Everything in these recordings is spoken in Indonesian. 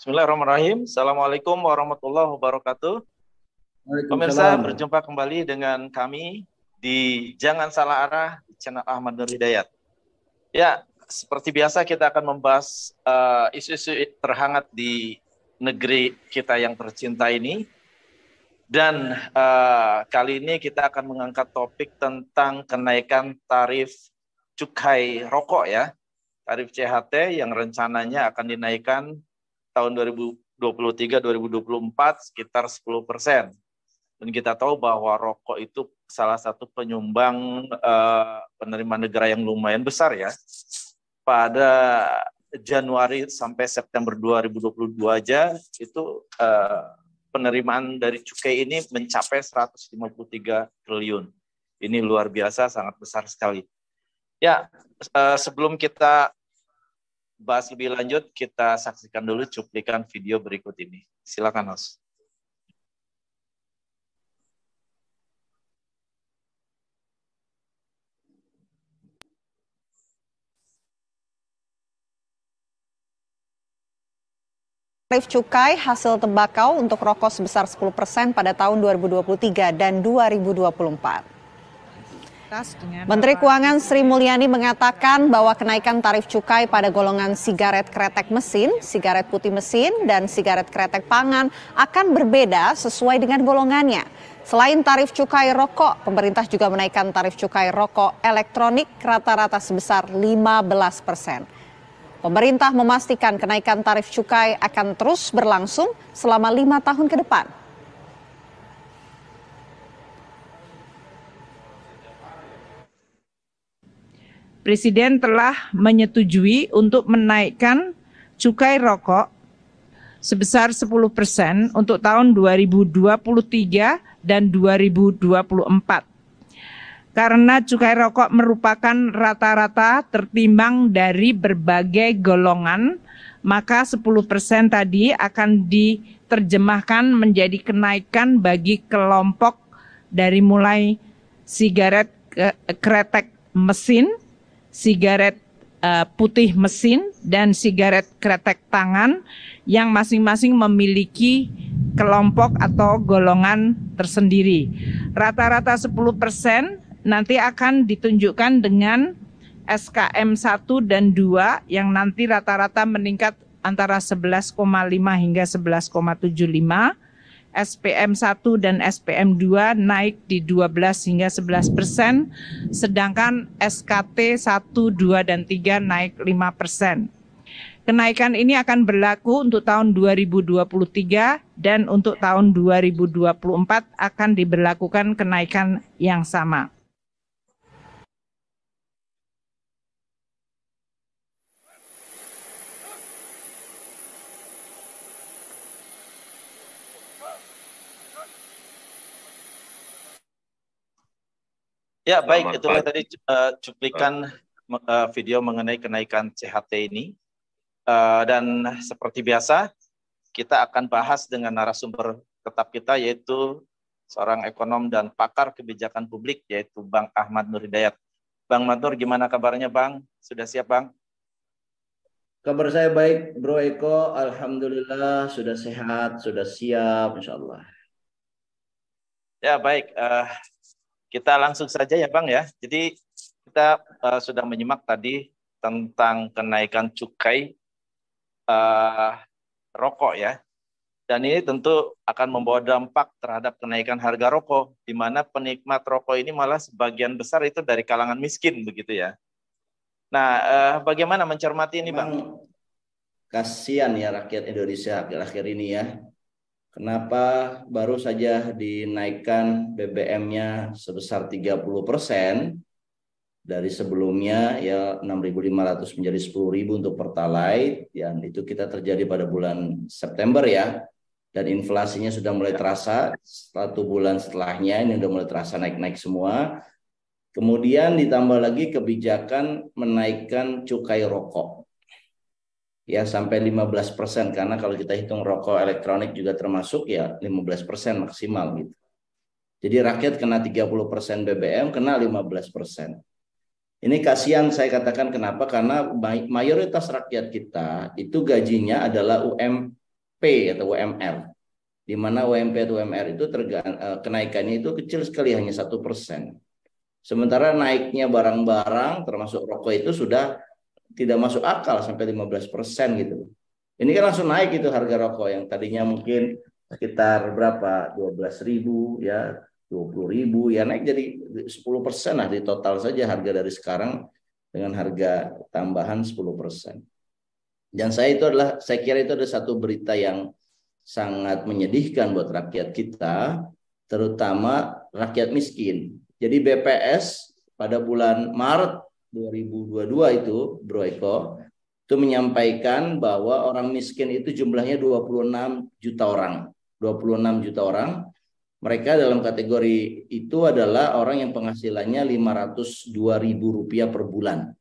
Bismillahirrahmanirrahim. Assalamualaikum warahmatullahi wabarakatuh. Pemirsa, Waalaikumsalam. berjumpa kembali dengan kami di Jangan Salah Arah di channel Ahmad Nur Hidayat. Ya, seperti biasa kita akan membahas isu-isu terhangat di negeri kita yang tercinta ini. Dan kali ini kita akan mengangkat topik tentang kenaikan tarif cukai rokok ya. Tarif CHT yang rencananya akan dinaikkan tahun 2023-2024 sekitar 10%. Dan kita tahu bahwa rokok itu salah satu penyumbang penerimaan negara yang lumayan besar ya. Pada Januari sampai September 2022 aja itu penerimaan dari cukai ini mencapai 153 triliun. Ini luar biasa, sangat besar sekali. Ya, sebelum kita bahas lebih lanjut, kita saksikan dulu cuplikan video berikut ini. Silakan, host. Tarif cukai hasil tembakau untuk rokok sebesar 10% pada tahun 2023 dan 2024. Menteri Keuangan Sri Mulyani mengatakan bahwa kenaikan tarif cukai pada golongan sigaret kretek mesin, sigaret putih mesin, dan sigaret kretek pangan akan berbeda sesuai dengan golongannya. Selain tarif cukai rokok, pemerintah juga menaikkan tarif cukai rokok elektronik rata-rata sebesar 15%. Pemerintah memastikan kenaikan tarif cukai akan terus berlangsung selama 5 tahun ke depan. Presiden telah menyetujui untuk menaikkan cukai rokok sebesar 10% untuk tahun 2023 dan 2024. Karena cukai rokok merupakan rata-rata tertimbang dari berbagai golongan, maka 10% tadi akan diterjemahkan menjadi kenaikan bagi kelompok dari mulai sigaret kretek mesin, sigaret putih mesin, dan sigaret kretek tangan yang masing-masing memiliki kelompok atau golongan tersendiri. Rata-rata 10% nanti akan ditunjukkan dengan SKM 1 dan 2 yang nanti rata-rata meningkat antara 11,5 hingga 11,75. SPM 1 dan SPM 2 naik di 12 hingga 11%, sedangkan SKT 1, 2, dan 3 naik 5%. Kenaikan ini akan berlaku untuk tahun 2023 dan untuk tahun 2024 akan diberlakukan kenaikan yang sama. Ya, baik, itulah tadi cuplikan video mengenai kenaikan CHT ini. Dan seperti biasa, kita akan bahas dengan narasumber tetap kita, yaitu seorang ekonom dan pakar kebijakan publik, yaitu Bang Ahmad Nur Hidayat. Bang Ahmad Nur, gimana kabarnya, Bang? Sudah siap, Bang? Kabar saya baik, Bro Eko. Alhamdulillah, sudah sehat, sudah siap, insya Allah. Ya, baik. Kita langsung saja ya, Bang ya. Jadi kita sudah menyimak tadi tentang kenaikan cukai rokok ya. Dan ini tentu akan membawa dampak terhadap kenaikan harga rokok, di mana penikmat rokok ini malah sebagian besar itu dari kalangan miskin begitu ya. Nah, bagaimana mencermati ini, Bang? Kasihan ya rakyat Indonesia akhir-akhir ini ya. Kenapa baru saja dinaikkan BBM-nya sebesar 30% dari sebelumnya ya 6.500 menjadi 10.000 untuk Pertalite, dan itu kita terjadi pada bulan September ya. Dan inflasinya sudah mulai terasa, 1 bulan setelahnya ini sudah mulai terasa naik-naik semua. Kemudian ditambah lagi kebijakan menaikkan cukai rokok. Ya sampai 15%, karena kalau kita hitung rokok elektronik juga termasuk ya 15% maksimal gitu. Jadi rakyat kena 30% BBM, kena 15%. Ini kasihan saya katakan, kenapa? Karena mayoritas rakyat kita itu gajinya adalah atau UMR, di mana UMP atau UMR itu kenaikannya itu kecil sekali, hanya 1%. Sementara naiknya barang-barang termasuk rokok itu sudah tidak masuk akal sampai 15% gitu. Ini kan langsung naik itu harga rokok yang tadinya mungkin sekitar berapa, 12.000 ya, 20.000 ya, naik jadi 10% lah di total saja harga dari sekarang dengan harga tambahan 10%. Dan saya kira itu ada satu berita yang sangat menyedihkan buat rakyat kita, terutama rakyat miskin. Jadi BPS pada bulan Maret 2022 itu, Bro Eko, itu menyampaikan bahwa orang miskin itu jumlahnya 26 juta orang. 26 juta orang. Mereka dalam kategori itu adalah orang yang penghasilannya Rp502.000 per bulan.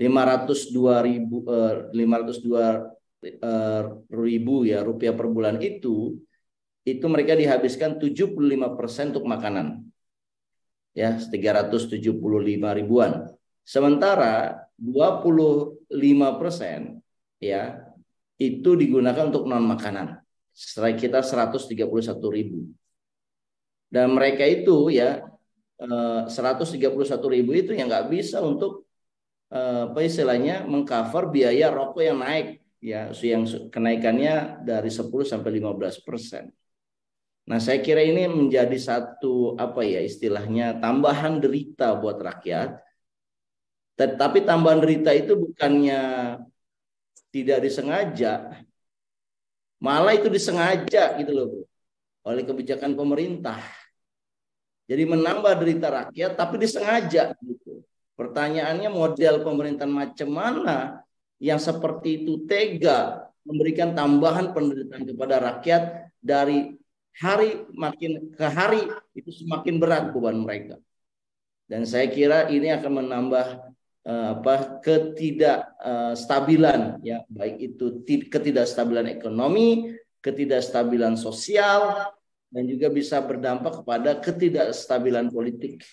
Rp502.000 ya rupiah per bulan itu mereka dihabiskan 75% untuk makanan. Ya, 375 ribuan. Sementara 25% ya itu digunakan untuk non makanan. Sekitar 131.000. Dan mereka itu ya 131.000 itu yang nggak bisa untuk apa istilahnya mengcover biaya rokok yang naik ya, yang kenaikannya dari 10 sampai 15%. Nah, saya kira ini menjadi satu apa ya istilahnya tambahan derita buat rakyat. Tetapi tambahan derita itu bukannya tidak disengaja, malah itu disengaja gitu loh, Bro, oleh kebijakan pemerintah. Jadi menambah derita rakyat tapi disengaja gitu. Pertanyaannya model pemerintahan macam mana yang seperti itu tega memberikan tambahan penderitaan kepada rakyat, dari hari makin ke hari itu semakin berat beban mereka. Dan saya kira ini akan menambah ketidakstabilan ya, baik itu ketidakstabilan ekonomi, ketidakstabilan sosial, dan juga bisa berdampak kepada ketidakstabilan politik.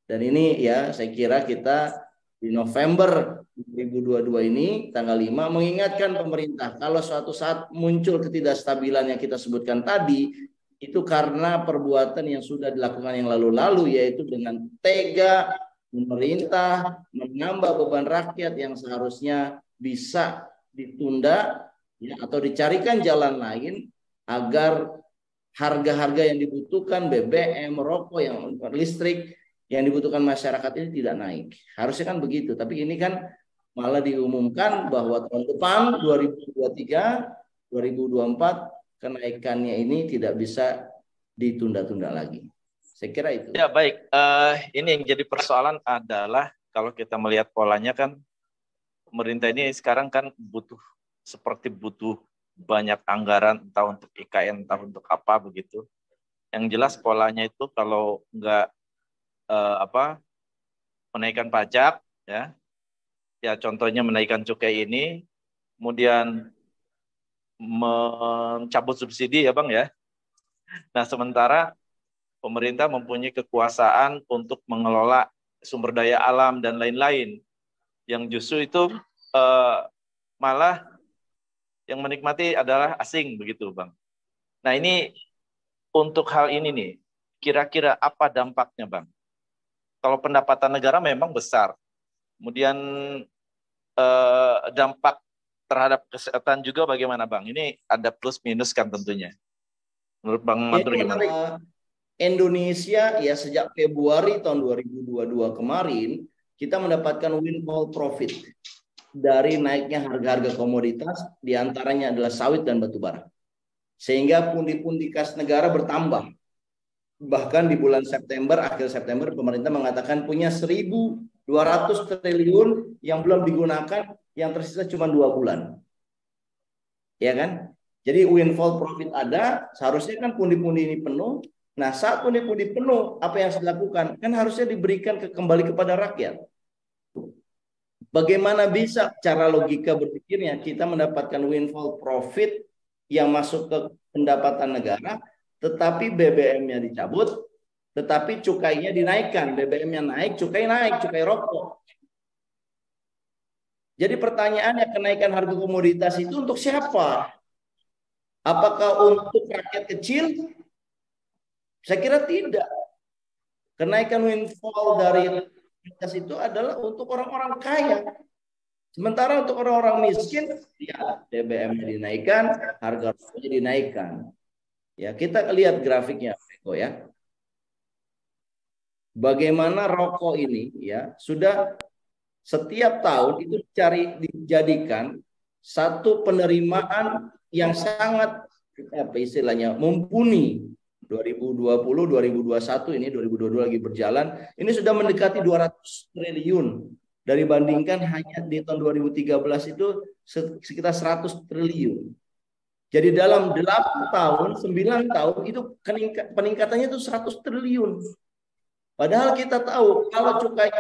Dan ini ya saya kira kita di November 2022 ini tanggal 5 mengingatkan pemerintah kalau suatu saat muncul ketidakstabilan yang kita sebutkan tadi, itu karena perbuatan yang sudah dilakukan yang lalu-lalu, yaitu dengan tega pemerintah menambah beban rakyat yang seharusnya bisa ditunda ya, atau dicarikan jalan lain agar harga-harga yang dibutuhkan BBM, rokok, yang listrik yang dibutuhkan masyarakat ini tidak naik. Harusnya kan begitu, tapi ini kan malah diumumkan bahwa tahun depan 2023, 2024 kenaikannya ini tidak bisa ditunda-tunda lagi. Saya kira itu. Ya baik, ini yang jadi persoalan adalah kalau kita melihat polanya kan pemerintah ini sekarang kan butuh banyak anggaran, entah untuk IKN, entah untuk apa begitu. Yang jelas polanya itu kalau nggak menaikkan pajak ya contohnya menaikkan cukai ini, kemudian mencabut subsidi ya Bang ya. Nah sementara pemerintah mempunyai kekuasaan untuk mengelola sumber daya alam dan lain-lain, yang justru itu malah yang menikmati adalah asing begitu Bang. Nah ini untuk hal ini nih kira-kira apa dampaknya Bang? Kalau pendapatan negara memang besar, kemudian dampak terhadap kesehatan juga bagaimana Bang? Ini ada plus minus kan tentunya. Menurut Bang Matur gimana? Indonesia ya sejak Februari tahun 2022 kemarin kita mendapatkan windfall profit dari naiknya harga-harga komoditas, diantaranya adalah sawit dan batu bara. Sehingga pundi-pundi kas negara bertambah. Bahkan di bulan September, akhir September, pemerintah mengatakan punya 1.200 triliun yang belum digunakan, yang tersisa cuma 2 bulan. Ya kan? Jadi windfall profit ada, seharusnya kan pundi-pundi ini penuh. Nah, saat pundi-pundi penuh, apa yang harus dilakukan? Kan harusnya diberikan kembali kepada rakyat. Bagaimana bisa cara logika berpikirnya kita mendapatkan windfall profit yang masuk ke pendapatan negara, tetapi BBM-nya dicabut, tetapi cukainya dinaikkan. BBM-nya naik, cukai rokok. Jadi pertanyaannya, kenaikan harga komoditas itu untuk siapa? Apakah untuk rakyat kecil? Saya kira tidak. Kenaikan windfall dari elektabilitas itu adalah untuk orang-orang kaya. Sementara untuk orang-orang miskin, ya BBM dinaikkan, harga rokoknya dinaikkan. Ya, kita lihat grafiknya, Eko, ya. Bagaimana rokok ini ya sudah setiap tahun itu dijadikan satu penerimaan yang sangat apa istilahnya mumpuni. 2020, 2021 ini 2022 lagi berjalan, ini sudah mendekati 200 triliun dibandingkan hanya di tahun 2013 itu sekitar 100 triliun. Jadi dalam 8 tahun, 9 tahun itu peningkatannya itu 100 triliun. Padahal kita tahu kalau cukai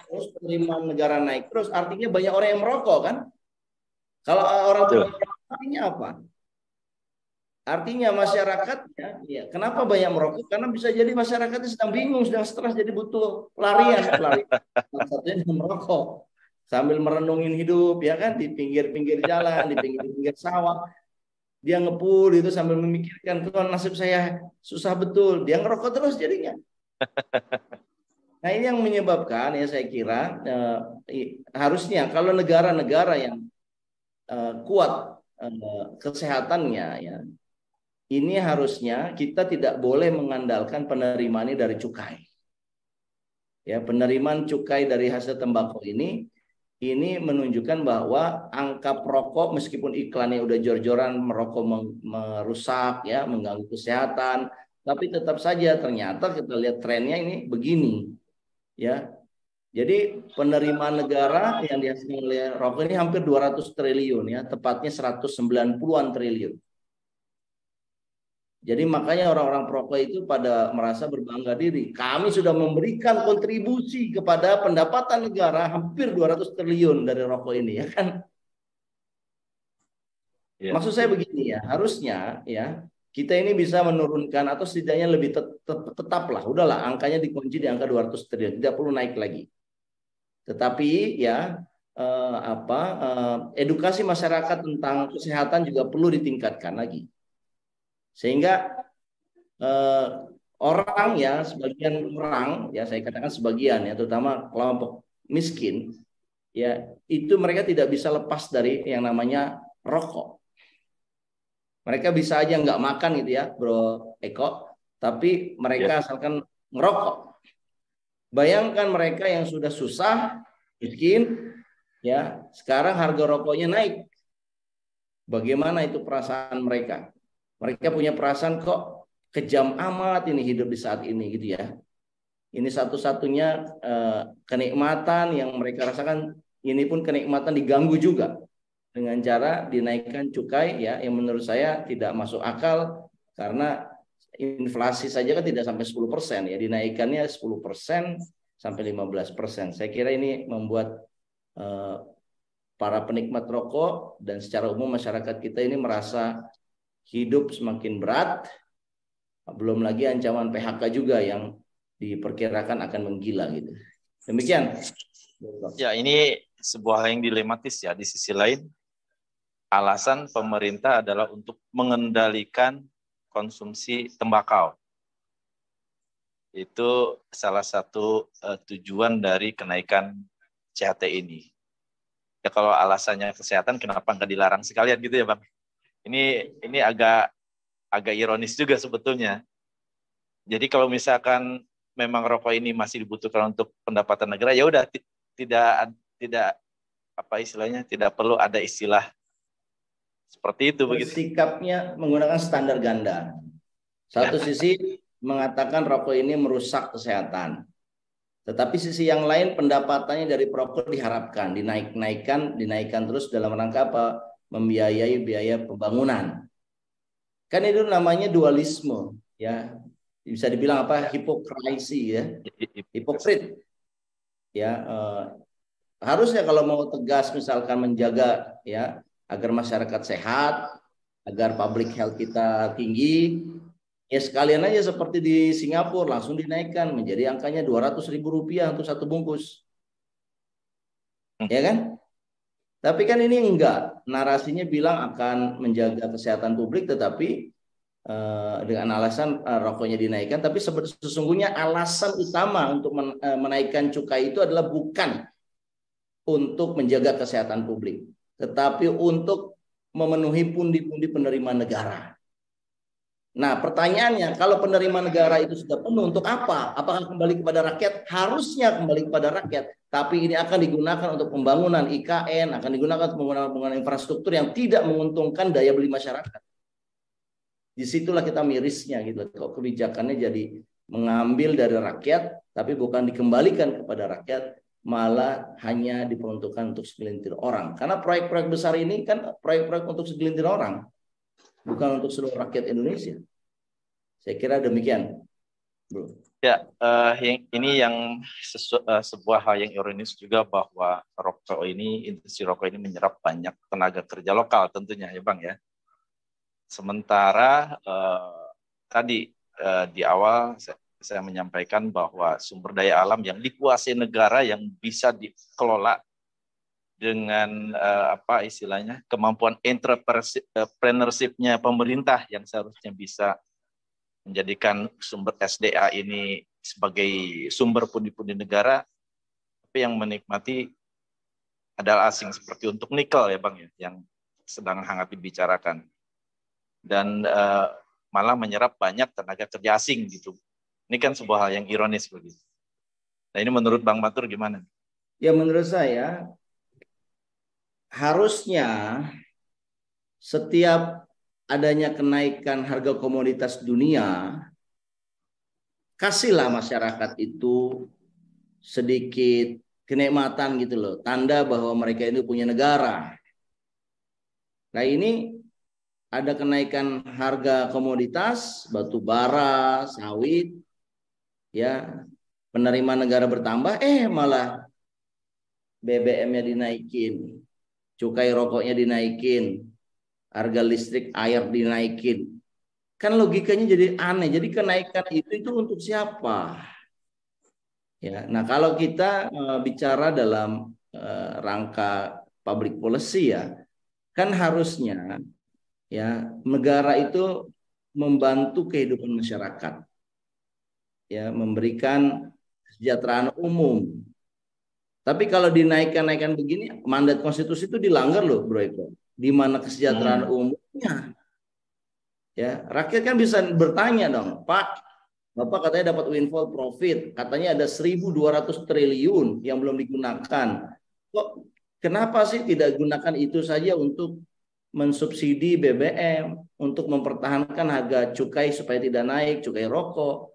terus, penerimaan negara naik terus, artinya banyak orang yang merokok kan? Kalau orang merokok, artinya apa? Artinya masyarakatnya, ya, kenapa banyak merokok? Karena bisa jadi masyarakatnya sedang bingung, sedang stres, jadi butuh pelarian. Salah satunya dengan merokok, sambil merenungin hidup, ya kan, di pinggir-pinggir jalan, di pinggir-pinggir sawah, dia ngepul itu sambil memikirkan, Tuhan nasib saya susah betul, dia ngerokok terus jadinya. Nah ini yang menyebabkan ya saya kira harusnya kalau negara-negara yang kuat kesehatannya ya, ini harusnya kita tidak boleh mengandalkan penerimaan ini dari cukai. Ya, penerimaan cukai dari hasil tembakau ini menunjukkan bahwa angka perokok meskipun iklannya udah jor-joran merokok merusak ya, mengganggu kesehatan, tapi tetap saja ternyata kita lihat trennya ini begini. Ya. Jadi penerimaan negara yang dihasilkan oleh rokok ini hampir 200 triliun ya, tepatnya 190-an triliun. Jadi makanya orang-orang perokok itu pada merasa berbangga diri. Kami sudah memberikan kontribusi kepada pendapatan negara hampir 200 triliun dari rokok ini ya kan. Ya. Maksud saya begini ya, harusnya ya kita ini bisa menurunkan atau setidaknya lebih tetaplah, udahlah angkanya dikunci di angka 200 triliun, tidak perlu naik lagi. Tetapi ya edukasi masyarakat tentang kesehatan juga perlu ditingkatkan lagi. Sehingga orang ya, sebagian orang ya, saya katakan sebagian ya, terutama kelompok miskin ya, itu mereka tidak bisa lepas dari yang namanya rokok. Mereka bisa aja nggak makan gitu ya, Bro Eko, tapi mereka asalkan ngerokok. Bayangkan mereka yang sudah susah, miskin, ya sekarang harga rokoknya naik. Bagaimana itu perasaan mereka? Mereka punya perasaan kok kejam amat ini hidup di saat ini gitu ya. Ini satu-satunya kenikmatan yang mereka rasakan. Ini pun kenikmatan diganggu juga dengan cara dinaikkan cukai ya, yang menurut saya tidak masuk akal karena inflasi saja kan tidak sampai 10% ya, dinaikannya 10% sampai 15%. Saya kira ini membuat para penikmat rokok dan secara umum masyarakat kita ini merasa hidup semakin berat, belum lagi ancaman PHK juga yang diperkirakan akan menggila gitu. Demikian. Ya, ini sebuah hal yang dilematis ya. Di sisi lain, alasan pemerintah adalah untuk mengendalikan konsumsi tembakau. Itu salah satu tujuan dari kenaikan CHT ini. Ya kalau alasannya kesehatan, kenapa nggak dilarang sekalian gitu ya, Bang? Ini agak ironis juga sebetulnya. Jadi kalau misalkan memang rokok ini masih dibutuhkan untuk pendapatan negara, ya udah tidak apa istilahnya, tidak perlu ada istilah seperti itu begitu. Sikapnya menggunakan standar ganda. Satu sisi mengatakan rokok ini merusak kesehatan. Tetapi sisi yang lain pendapatannya dari perokok diharapkan dinaikkan terus dalam rangka apa? Membiayai biaya pembangunan. Kan itu namanya dualisme ya. Bisa dibilang apa? Hipokrisi ya. Hipokrit. Ya, harusnya kalau mau tegas misalkan menjaga ya agar masyarakat sehat, agar public health kita tinggi, ya sekalian aja seperti di Singapura langsung dinaikkan menjadi angkanya Rp200.000 untuk satu bungkus. Ya kan? Tapi kan ini enggak. Narasinya bilang akan menjaga kesehatan publik, tetapi dengan alasan rokoknya dinaikkan. Tapi sesungguhnya alasan utama untuk menaikkan cukai itu adalah bukan untuk menjaga kesehatan publik, tetapi untuk memenuhi pundi-pundi penerimaan negara. Nah, pertanyaannya, kalau penerimaan negara itu sudah penuh, untuk apa? Apakah kembali kepada rakyat? Harusnya kembali kepada rakyat. Tapi ini akan digunakan untuk pembangunan IKN, akan digunakan untuk pembangunan infrastruktur yang tidak menguntungkan daya beli masyarakat. Disitulah kita mirisnya gitu. Kok kebijakannya jadi mengambil dari rakyat, tapi bukan dikembalikan kepada rakyat, malah hanya diperuntukkan untuk segelintir orang. Karena proyek-proyek besar ini kan proyek-proyek untuk segelintir orang, bukan untuk seluruh rakyat Indonesia. Saya kira demikian, Bro. Ya, ini yang sebuah hal yang ironis juga, bahwa industri rokok ini menyerap banyak tenaga kerja lokal tentunya ya Bang ya. Sementara tadi di awal saya menyampaikan bahwa sumber daya alam yang dikuasai negara yang bisa dikelola dengan istilahnya kemampuan entrepreneurship-nya pemerintah yang seharusnya bisa menjadikan sumber SDA ini sebagai sumber pundi-pundi negara, tapi yang menikmati adalah asing, seperti untuk nikel ya Bang ya, yang sedang hangat dibicarakan, dan malah menyerap banyak tenaga kerja asing gitu. Ini kan sebuah hal yang ironis begitu. Nah, ini menurut Bang Matur gimana? Ya, menurut saya harusnya setiap adanya kenaikan harga komoditas dunia, kasihlah masyarakat itu sedikit kenikmatan gitu loh, tanda bahwa mereka ini punya negara. Nah, ini ada kenaikan harga komoditas, batu bara, sawit, ya, penerimaan negara bertambah, malah BBM-nya dinaikin, cukai rokoknya dinaikin, harga listrik, air dinaikin. Kan logikanya jadi aneh. Jadi kenaikan itu untuk siapa? Ya, nah kalau kita bicara dalam rangka public policy ya, kan harusnya ya negara itu membantu kehidupan masyarakat. Ya, memberikan kesejahteraan umum. Tapi kalau dinaikkan begini, mandat konstitusi itu dilanggar loh, Bro Eko. Di mana kesejahteraan umumnya? Ya, rakyat kan bisa bertanya dong, Pak, Bapak katanya dapat windfall profit, katanya ada 1.200 triliun yang belum digunakan. Kok kenapa sih tidak gunakan itu saja untuk mensubsidi BBM, untuk mempertahankan harga cukai supaya tidak naik, cukai rokok,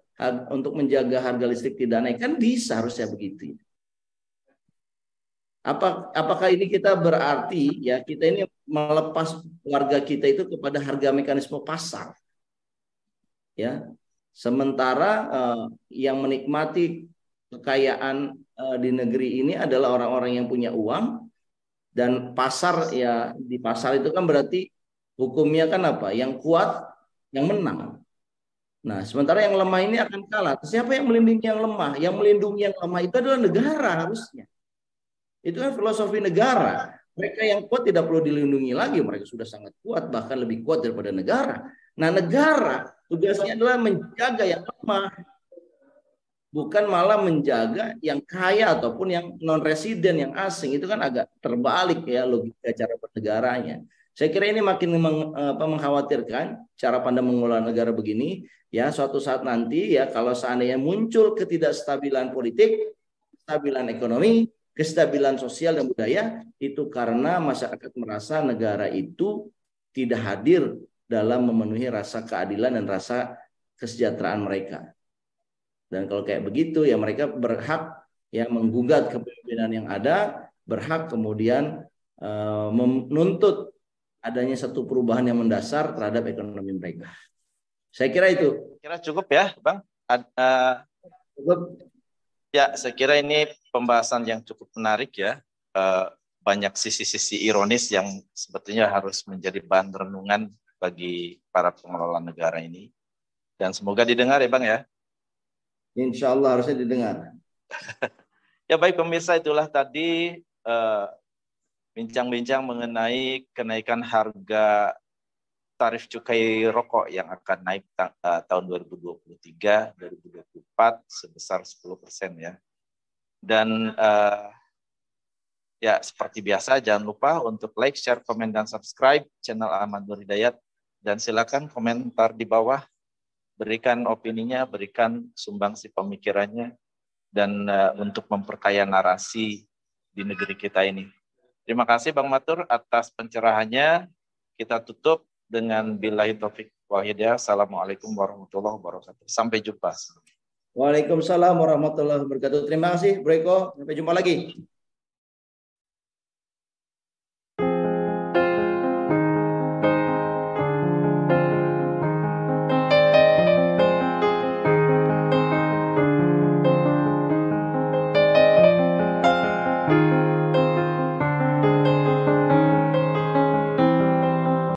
untuk menjaga harga listrik tidak naik? Kan bisa, harusnya begitu. Apakah ini kita berarti ya kita ini melepas warga kita itu kepada harga mekanisme pasar? Ya, sementara yang menikmati kekayaan di negeri ini adalah orang-orang yang punya uang, dan pasar ya, di pasar itu kan berarti hukumnya kan apa? Yang kuat yang menang. Nah, sementara yang lemah ini akan kalah. Siapa yang melindungi yang lemah? Yang melindungi yang lemah itu adalah negara harusnya. Itu kan filosofi negara. Mereka yang kuat tidak perlu dilindungi lagi. Mereka sudah sangat kuat, bahkan lebih kuat daripada negara. Nah, negara tugasnya adalah menjaga yang lemah, bukan malah menjaga yang kaya ataupun yang non-residen, yang asing. Itu kan agak terbalik ya logika cara bernegaranya. Saya kira ini makin mengkhawatirkan cara pandang mengelola negara begini. Ya, suatu saat nanti ya kalau seandainya muncul ketidakstabilan politik, kestabilan ekonomi, kestabilan sosial dan budaya, itu karena masyarakat merasa negara itu tidak hadir dalam memenuhi rasa keadilan dan rasa kesejahteraan mereka. Dan kalau kayak begitu ya mereka berhak ya menggugat kepemimpinan yang ada, berhak kemudian menuntut adanya satu perubahan yang mendasar terhadap ekonomi mereka. Saya kira itu. Kira cukup ya, Bang? Cukup. Ya, saya kira ini pembahasan yang cukup menarik ya. Banyak sisi-sisi ironis yang sebetulnya harus menjadi bahan renungan bagi para pengelola negara ini. Dan semoga didengar ya Bang ya. Insya Allah harusnya didengar. Ya baik pemirsa, itulah tadi bincang-bincang mengenai kenaikan harga tarif cukai rokok yang akan naik tahun 2023, 2024 sebesar 10% ya. Dan ya seperti biasa jangan lupa untuk like, share, komen, dan subscribe channel Ahmad Nur Hidayat. Dan silakan komentar di bawah, berikan opininya, berikan sumbangsi pemikirannya, dan untuk memperkaya narasi di negeri kita ini. Terima kasih Bang Matur atas pencerahannya. Kita tutup dengan billahi taufik wal hidayah. Assalamualaikum warahmatullahi wabarakatuh. Sampai jumpa. Waalaikumsalam warahmatullahi wabarakatuh. Terima kasih Bro Eko. Sampai jumpa lagi.